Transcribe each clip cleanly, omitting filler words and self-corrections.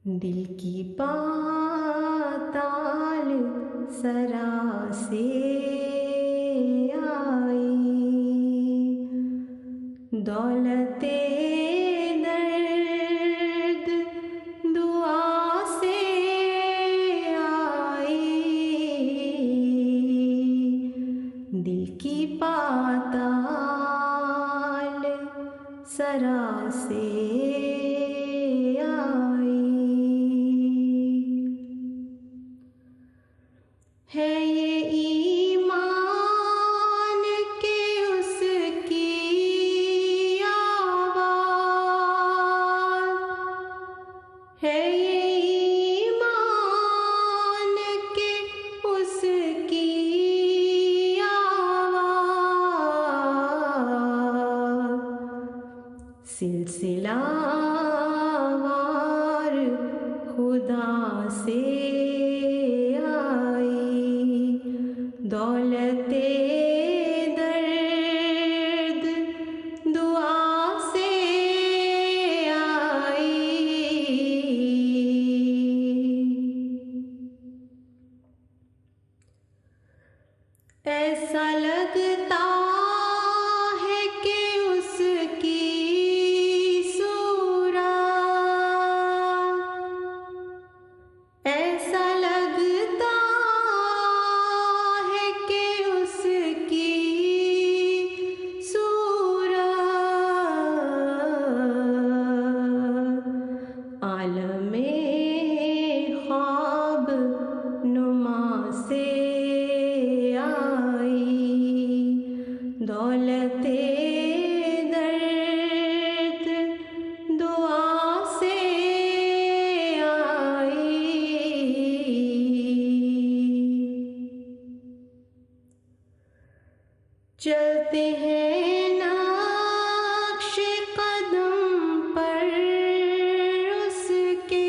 दिल की पाताल सरा से आई दौलते दर्द दुआ से आई दिल की पाताल सरा से है ये ईमान के उसकी आवाज़ है ये ईमान के उसकी आवाज़ सिलसिलावार खुदा से दौलते दर्द दुआ से आई ऐसा लगता है कि उसकी सूरत ऐसा लगता आलमे ख्वाब नुमा से आई दौलते दर्द दुआ से आई चलते हैं नक्श कदम पर उसके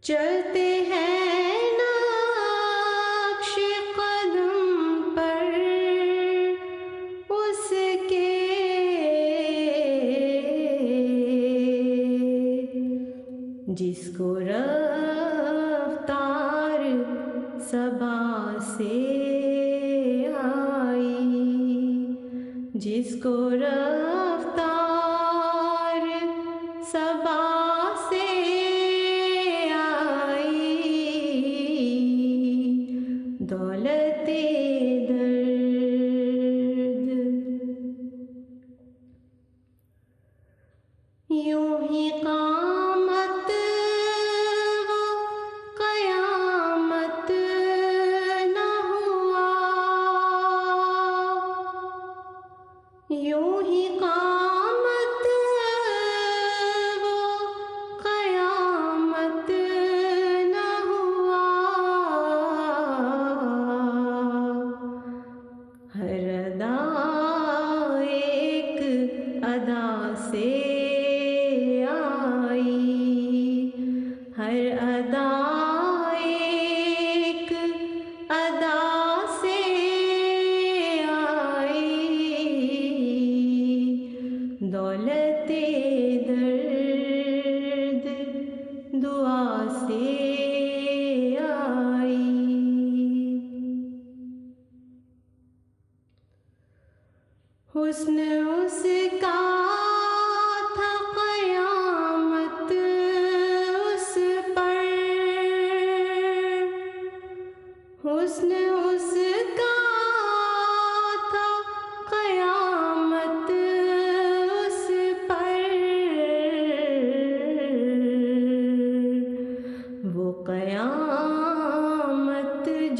चलते हैं नक्श कदम पर उसके जिसको रफ्तार सबा से आई जिसको रफ्तार सबा से आई दौलते दर्द यूं ही कामत वो कयामत न हुआ यूं ही कामत वो कयामत न हुआ हर अदा एक अदा से हर अदा एक अदा से आई दौलते दर्द दुआ से आई हुस्न उसका था क़यामत हुस्न उसका था क़यामत उस पर वो क़यामत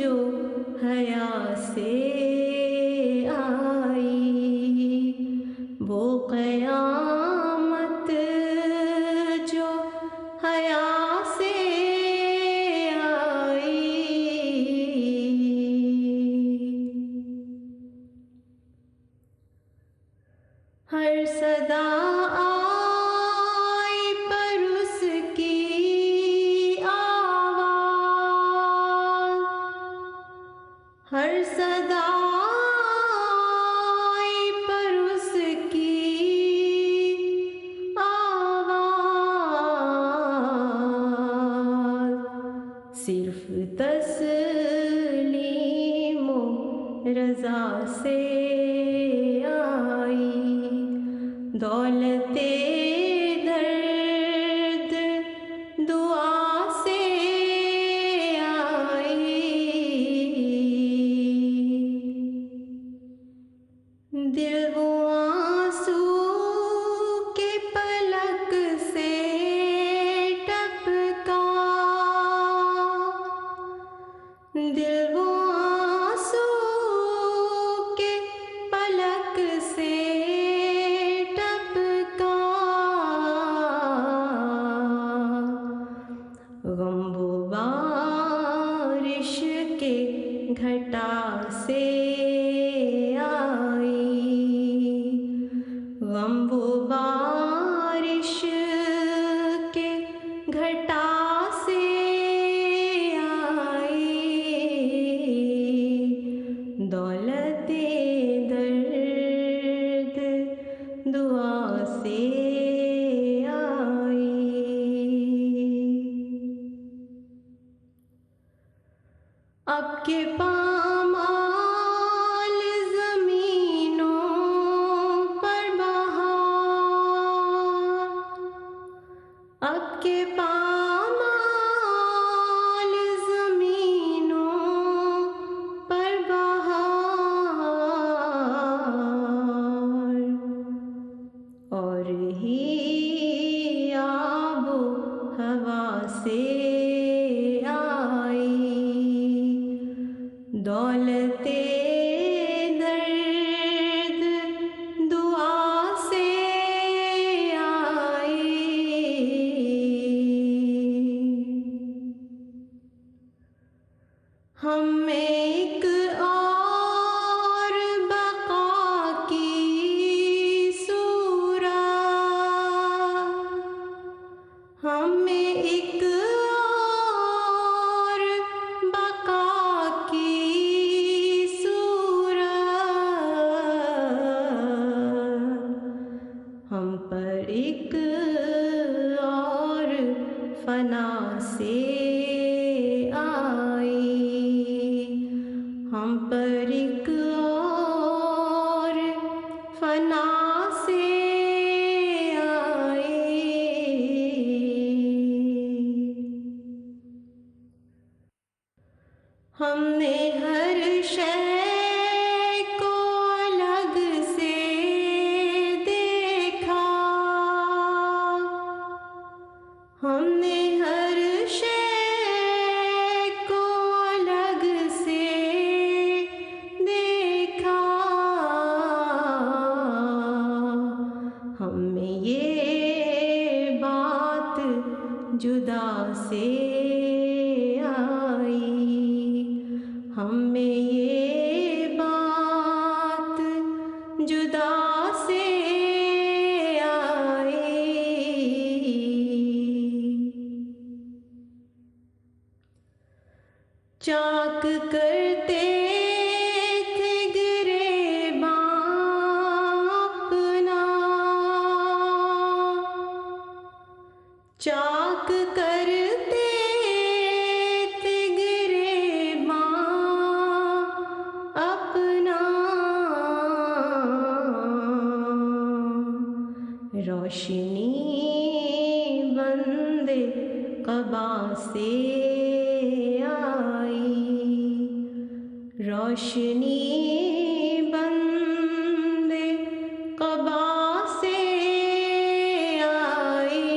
जो हया से आई वो क़यामत जो हया से हर सदा आई पर उसकी आवाज़ सिर्फ तस्लीमो रज़ा से आई, दौलते दर्द दुआ से आई। दिल वो आंसू के पलक से टपका, दिल वो आंसू के पलक से टपका, गम वो बारिश के घटा से आई, गम वो बारिश के घटा से आई, दौलते दर्द दुआ से आई। अब के पामाल ज़मीनों पर बहार, अब के पामाल ज़मीनों पर बहार, और ही आबो हवा से आई, दौलते दर्द दुआ से आई। हम में एक और बका की सूरत, हम में एक और बका की सूरत, हम पर एक और फना से आई, हम पर एक और फना से आई। हमने हर शय को अलग से देखा, हमने हर शय को अलग से देखा, हमें ये बात जुदा से आई, हमें ये बात जुदा से आई। चाक करते थे गिरेबां अपना, चाक करते थे गिरेबां अपना, रोशनी बंदे क़बा से आई, रोशनी बंदे क़बा से आई।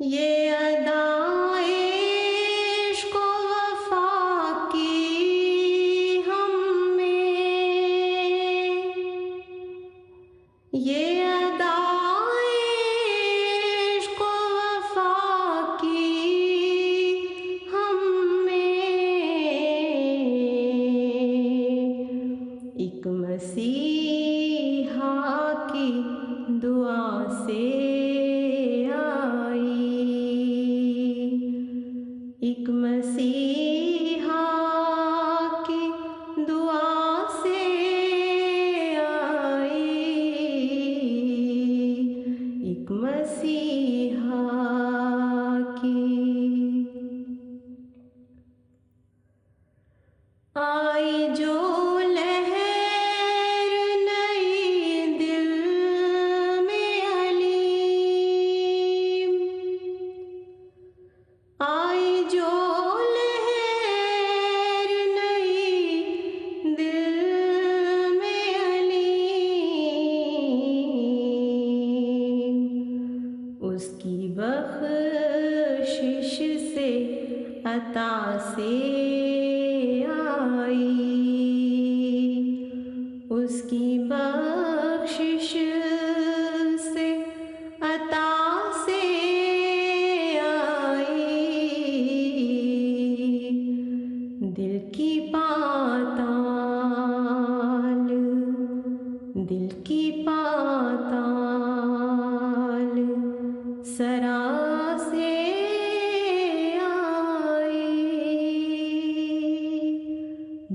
ये अदाए इश्क़ व वफ़ा की हम में, ये अदाए इश्क़ व वफ़ा की हम में, एक मसीहा की दुआ से आई, एक मसीहा की दुआ से आई, एक मसीहा उसकी बख्शिश से अता से आई, उसकी बख्शिश से अता से आई। दिल की पाताल, दिल की पाताल सरा से आई।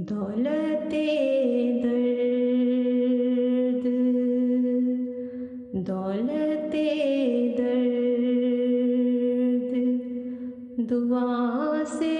दौलते दर्द, दौलते दर्द दुआ से